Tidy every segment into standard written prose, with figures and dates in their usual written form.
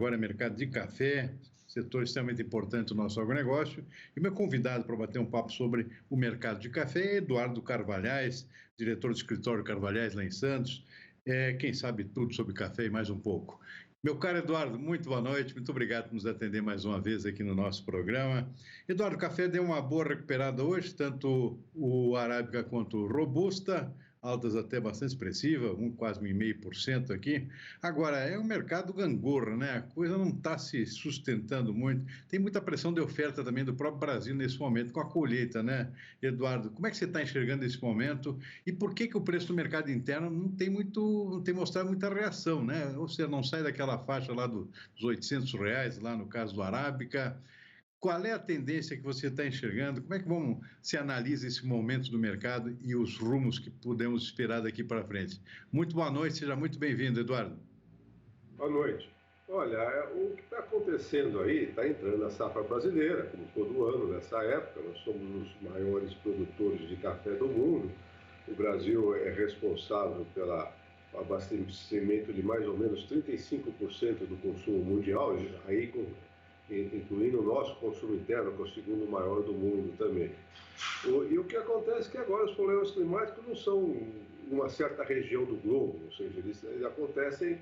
agora é mercado de café, setor extremamente importante do nosso agronegócio. E meu convidado para bater um papo sobre o mercado de café é Eduardo Carvalhais, diretor do escritório Carvalhais lá em Santos. Quem sabe tudo sobre café e mais um pouco. Meu caro Eduardo, muito boa noite, muito obrigado por nos atender mais uma vez aqui no nosso programa. Eduardo, o café deu uma boa recuperada hoje, tanto o Arábica quanto o Robusta, altas até bastante expressivas, quase 1,5% aqui. Agora, é um mercado gangorra, né? A coisa não está se sustentando muito. Tem muita pressão de oferta também do próprio Brasil nesse momento, com a colheita, né? Eduardo, como é que você está enxergando esse momento? E por que o preço do mercado interno não tem mostrado muita reação, né? Ou seja, não sai daquela faixa lá dos R$800, lá no caso do Arábica. Qual é a tendência que você está enxergando? Como é que se analisa esse momento do mercado e os rumos que podemos esperar daqui para frente? Muito boa noite, seja muito bem-vindo, Eduardo. Boa noite. Olha, o que está acontecendo aí, está entrando a safra brasileira, como todo ano nessa época. Nós somos os maiores produtores de café do mundo. O Brasil é responsável pelo abastecimento de mais ou menos 35% do consumo mundial, aí incluindo o nosso consumo interno, que é o segundo maior do mundo também. E o que acontece é que agora os problemas climáticos não são uma certa região do globo, ou seja, eles acontecem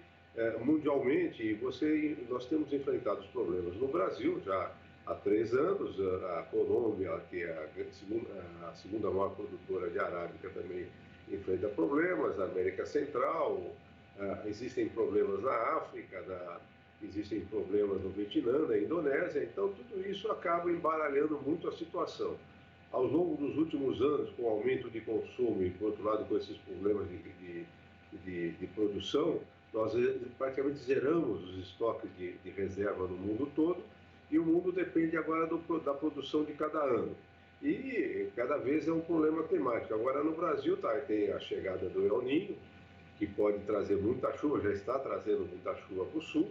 mundialmente, e nós temos enfrentado os problemas no Brasil já há 3 anos. A Colômbia, que é a segunda maior produtora de arábica, também enfrenta problemas. A América Central, existem problemas na África, existem problemas no Vietnã, na Indonésia. Então tudo isso acaba embaralhando muito a situação. Ao longo dos últimos anos, com o aumento de consumo e, por outro lado, com esses problemas de produção, nós praticamente zeramos os estoques de reserva no mundo todo, e o mundo depende agora da produção de cada ano. E cada vez é um problema climático. Agora no Brasil tem a chegada do El Niño, que pode trazer muita chuva, já está trazendo muita chuva para o sul,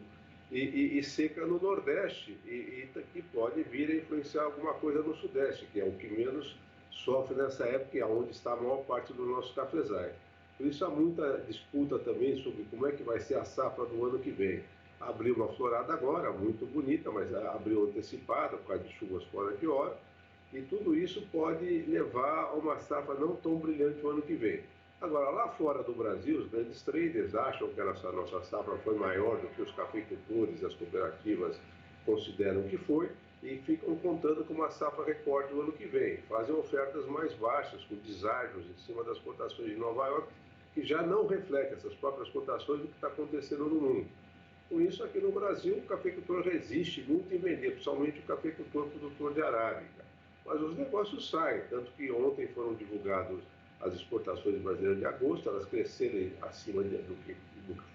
e seca no Nordeste, e que pode vir a influenciar alguma coisa no Sudeste, que é o que menos sofre nessa época, e é onde está a maior parte do nosso cafezais. Por isso há muita disputa também sobre como é que vai ser a safra do ano que vem. Abriu uma florada agora, muito bonita, mas abriu antecipada por causa de chuvas fora de hora, e tudo isso pode levar a uma safra não tão brilhante o ano que vem. Agora, lá fora do Brasil, os grandes traders acham que a nossa safra foi maior do que os cafeicultores e as cooperativas consideram que foi, e ficam contando com uma safra recorde no ano que vem. Fazem ofertas mais baixas, com deságios em cima das cotações de Nova York, que já não refletem essas próprias cotações do que está acontecendo no mundo. Com isso, aqui no Brasil, o cafeicultor resiste muito em vender, principalmente o cafeicultor produtor de arábica. Mas os negócios saem, tanto que ontem foram divulgados as exportações brasileiras de agosto, elas cresceram acima do que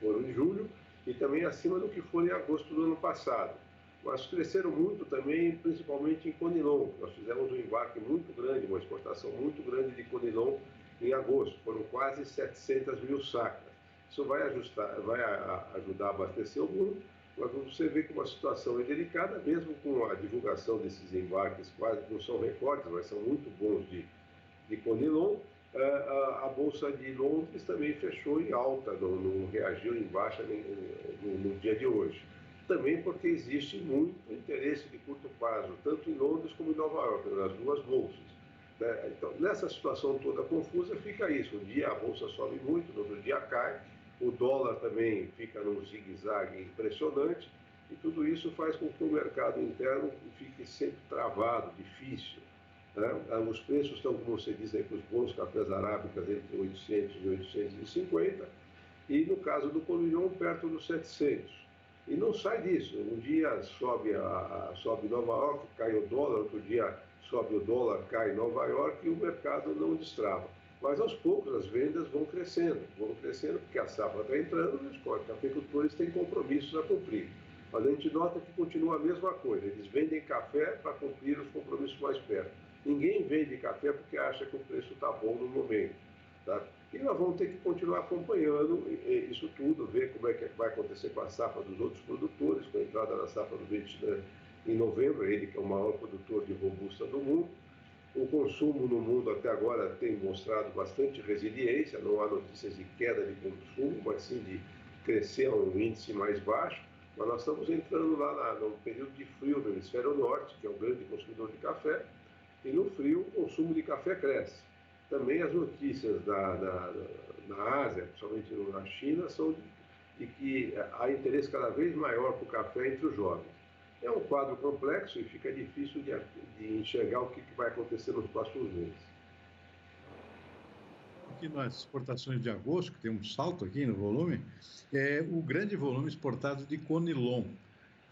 foram em julho, e também acima do que foram em agosto do ano passado. Mas cresceram muito também, principalmente em conilon. Nós fizemos um embarque muito grande, uma exportação muito grande de conilon em agosto. Foram quase 700 mil sacas. Isso vai ajudar a abastecer o mundo, mas você vê que uma situação é delicada, mesmo com a divulgação desses embarques, quase não são recordes, mas são muito bons de conilon. A Bolsa de Londres também fechou em alta, não reagiu em baixa no dia de hoje. Também porque existe muito interesse de curto prazo, tanto em Londres como em Nova York, nas duas bolsas. Então, nessa situação toda confusa, fica isso. Um dia a bolsa sobe muito, no outro dia cai, o dólar também fica num zigue-zague impressionante, e tudo isso faz com que o mercado interno fique sempre travado, difícil. Os preços estão, como você diz aí, para os bons cafés arábicas, entre 800 e 850, e no caso do conilon, perto dos 700. E não sai disso. Um dia sobe Nova York, cai o dólar, outro dia sobe o dólar, cai Nova York, e o mercado não destrava. Mas aos poucos as vendas vão crescendo porque a safra está entrando, e os cafeicultores têm compromissos a cumprir. Mas a gente nota que continua a mesma coisa, eles vendem café para cumprir os compromissos mais perto. Ninguém vende café porque acha que o preço está bom no momento. Tá? E nós vamos ter que continuar acompanhando isso tudo, ver como é que vai acontecer com a safra dos outros produtores, com a entrada da safra do Vietnã em novembro, ele que é o maior produtor de robusta do mundo. O consumo no mundo até agora tem mostrado bastante resiliência, não há notícias de queda de consumo, mas sim de crescer a um índice mais baixo. Mas nós estamos entrando lá no período de frio no hemisfério norte, que é o grande consumidor de café, e no frio o consumo de café cresce. Também as notícias na Ásia, principalmente na China, são de que há interesse cada vez maior por café entre os jovens. É um quadro complexo e fica difícil de enxergar o que vai acontecer nos próximos meses. Aqui nas exportações de agosto, que tem um salto aqui no volume, é o grande volume exportado de Conilon.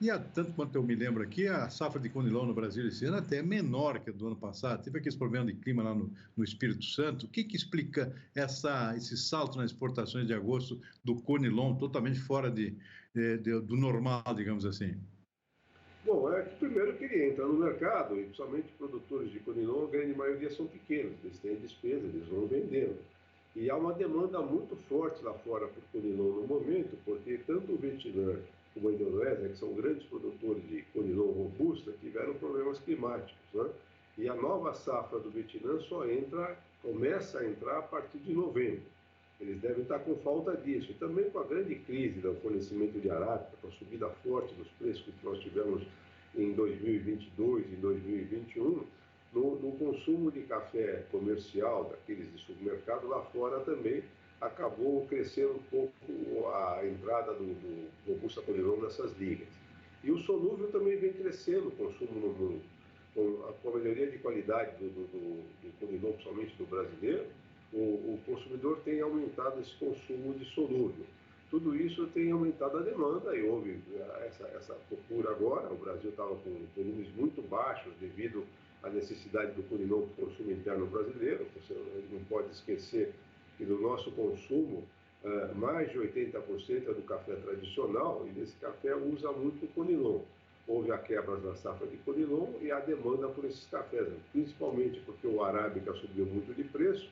E tanto quanto eu me lembro aqui, a safra de Conilon no Brasil esse ano até é menor que a do ano passado. Teve aqueles problemas de clima lá no Espírito Santo. O que explica esse salto nas exportações de agosto do Conilon, totalmente fora do normal, digamos assim? Bom, é que primeiro que ele entra no mercado, e principalmente produtores de Conilon, a grande maioria são pequenos, eles têm despesa, eles vão vendendo. E há uma demanda muito forte lá fora por Conilon no momento, porque tanto o Vietnã como a Indonésia, que são grandes produtores de Conilon robusta, tiveram problemas climáticos, né? E a nova safra do Vietnã começa a entrar a partir de novembro. Eles devem estar com falta disso. E também com a grande crise do fornecimento de arábica, com a subida forte dos preços que nós tivemos em 2022 e 2021, no consumo de café comercial, daqueles de supermercado, lá fora também acabou crescendo um pouco a entrada do Robusta Conilon nessas ligas. E o solúvel também vem crescendo o consumo no mundo. Com a melhoria de qualidade do Conilon, principalmente do brasileiro, o consumidor tem aumentado esse consumo de solúvel. Tudo isso tem aumentado a demanda e houve essa procura agora. O Brasil estava com volumes muito baixos devido à necessidade do Conilon para o consumo interno brasileiro. Você não pode esquecer que no nosso consumo, mais de 80% é do café tradicional e nesse café usa muito o Conilon. Houve a quebra na safra de Conilon e a demanda por esses cafés, principalmente porque o arábica subiu muito de preço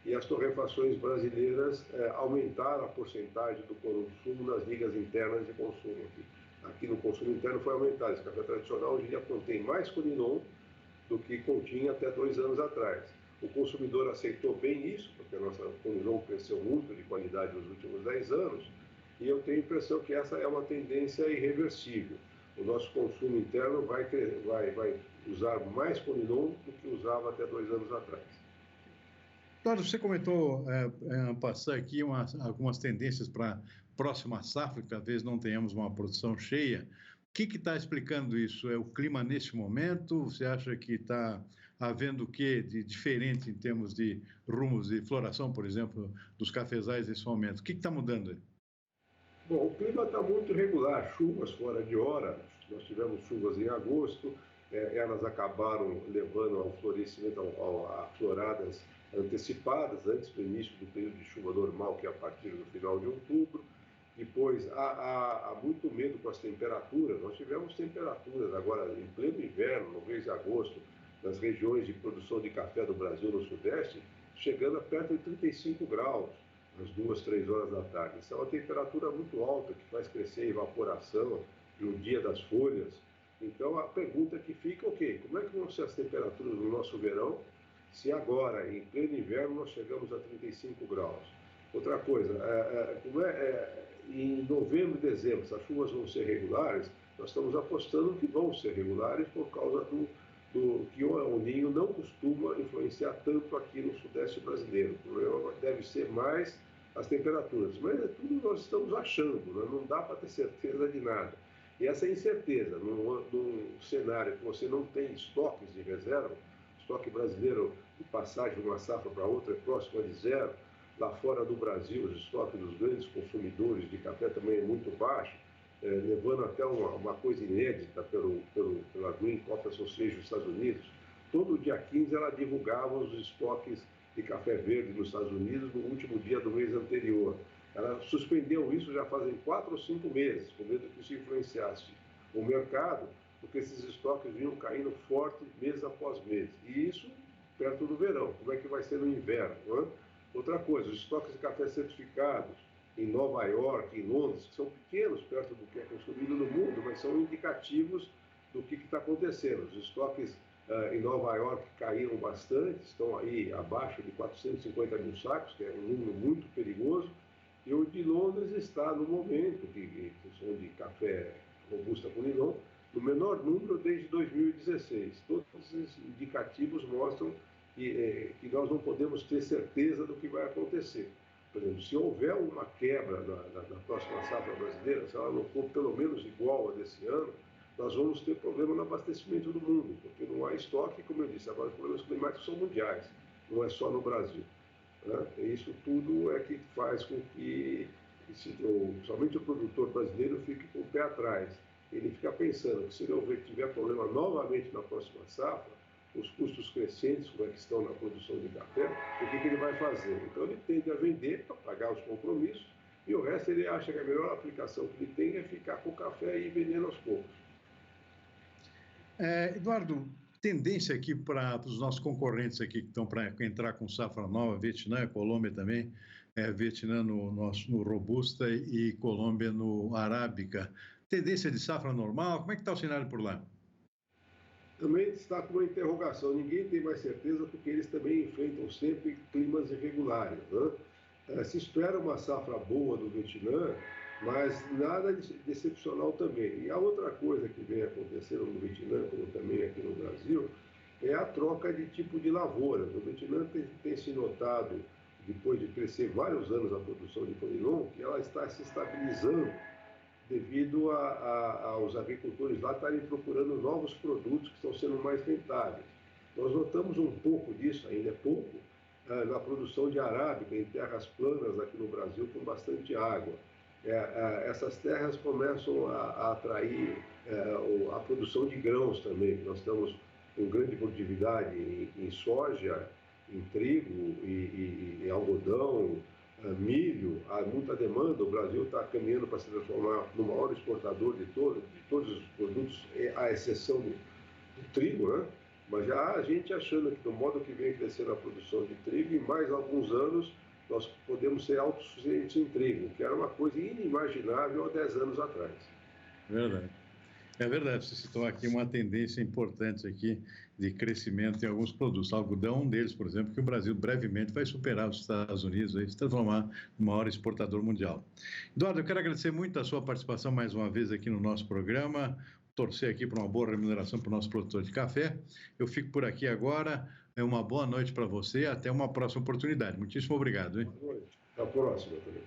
e as torrefações brasileiras aumentaram a porcentagem do consumo nas ligas internas de consumo. Aqui no consumo interno foi aumentado. Esse café tradicional hoje em dia contém mais Conilon do que continha até 2 anos atrás. O consumidor aceitou bem isso, porque a nossa Conilon cresceu muito de qualidade nos últimos 10 anos, e eu tenho a impressão que essa é uma tendência irreversível. O nosso consumo interno vai usar mais Conilon do que usava até 2 anos atrás. Claro, você comentou, passar aqui algumas tendências para a próxima safra, que talvez não tenhamos uma produção cheia. O que está explicando isso? É o clima nesse momento? Você acha que está havendo o que de diferente em termos de rumos de floração, por exemplo, dos cafezais nesse momento? O que está mudando aí? Bom, o clima está muito irregular, chuvas fora de hora. Nós tivemos chuvas em agosto, elas acabaram levando ao florescimento, a floradas antecipadas, antes do início do período de chuva normal, que é a partir do final de outubro. Depois, há muito medo com as temperaturas. Nós tivemos temperaturas agora em pleno inverno, no mês de agosto, nas regiões de produção de café do Brasil no Sudeste, chegando a perto de 35 graus às 2, 3 horas da tarde. Isso é uma temperatura muito alta que faz crescer a evaporação no dia das folhas. Então, a pergunta que fica, ok, como é que vão ser as temperaturas no nosso verão se agora, em pleno inverno, nós chegamos a 35 graus? Outra coisa, em novembro e dezembro, se as chuvas vão ser regulares, nós estamos apostando que vão ser regulares por causa do que o El Niño não costuma influenciar tanto aqui no Sudeste brasileiro. O problema deve ser mais as temperaturas, mas é tudo nós estamos achando, né? Não dá para ter certeza de nada. E essa incerteza, num cenário que você não tem estoques de reserva, estoque brasileiro de passagem de uma safra para outra é próximo de zero, lá fora do Brasil os estoques dos grandes consumidores de café também é muito baixo, levando até uma coisa inédita pela Green Coffee Association dos Estados Unidos. Todo dia 15 ela divulgava os estoques de café verde nos Estados Unidos no último dia do mês anterior. Ela suspendeu isso já fazem 4 ou 5 meses, com medo que isso influenciasse o mercado, porque esses estoques vinham caindo forte mês após mês. E isso perto do verão. Como é que vai ser no inverno? Não é? Outra coisa, os estoques de café certificados em Nova York, em Londres, que são pequenos perto do que é consumido no mundo, mas são indicativos do que está acontecendo. Os estoques em Nova York caíram bastante, estão aí abaixo de 450 mil sacos, que é um número muito perigoso, E o de Londres está, no momento, que são de café robusta com Conilon, no menor número desde 2016. Todos esses indicativos mostram que nós não podemos ter certeza do que vai acontecer. Por exemplo, se houver uma quebra na próxima safra brasileira, se ela não for pelo menos igual a desse ano, nós vamos ter problema no abastecimento do mundo, porque não há estoque, como eu disse, agora os problemas climáticos são mundiais, não é só no Brasil. Né? E isso tudo é que faz com que somente o produtor brasileiro fique com o pé atrás. Ele fica pensando que se ele tiver problema novamente na próxima safra, os custos crescentes, como é que estão na produção de café, o que ele vai fazer? Então ele tende a vender para pagar os compromissos e o resto ele acha que a melhor aplicação que ele tem é ficar com o café e vendendo aos poucos. Eduardo, tendência aqui para os nossos concorrentes aqui que estão para entrar com safra nova, Vietnã, Colômbia também, Vietnã no Robusta e Colômbia no Arábica. Tendência de safra normal, como é que está o cenário por lá? Também está com uma interrogação, ninguém tem mais certeza porque eles também enfrentam sempre climas irregulares. Né? Se espera uma safra boa do Vietnã, mas nada de excepcional também. E a outra coisa que vem acontecendo no Vietnã, como também aqui no Brasil, é a troca de tipo de lavoura. No Vietnã tem se notado, depois de crescer vários anos a produção de Conilon, que ela está se estabilizando devido aos agricultores lá estarem procurando novos produtos que estão sendo mais rentáveis. Nós notamos um pouco disso, ainda é pouco, na produção de arábica em terras planas aqui no Brasil com bastante água. Essas terras começam a atrair a produção de grãos também. Nós estamos com grande produtividade em soja, em trigo e algodão, milho, há muita demanda. O Brasil está caminhando para se transformar no maior exportador de todos os produtos, à exceção do trigo, né? Mas já há gente achando que, do modo que vem crescendo a produção de trigo, em mais alguns anos nós podemos ser autossuficientes em trigo, que era uma coisa inimaginável há 10 anos atrás. Verdade. É verdade, você citou aqui uma tendência importante aqui de crescimento em alguns produtos. Algodão, um deles, por exemplo, que o Brasil brevemente vai superar os Estados Unidos e se transformar no maior exportador mundial. Eduardo, eu quero agradecer muito a sua participação mais uma vez aqui no nosso programa, torcer aqui para uma boa remuneração para o nosso produtor de café. Eu fico por aqui agora, uma boa noite para você, até uma próxima oportunidade. Muitíssimo obrigado. Hein? Boa noite. Até a próxima também.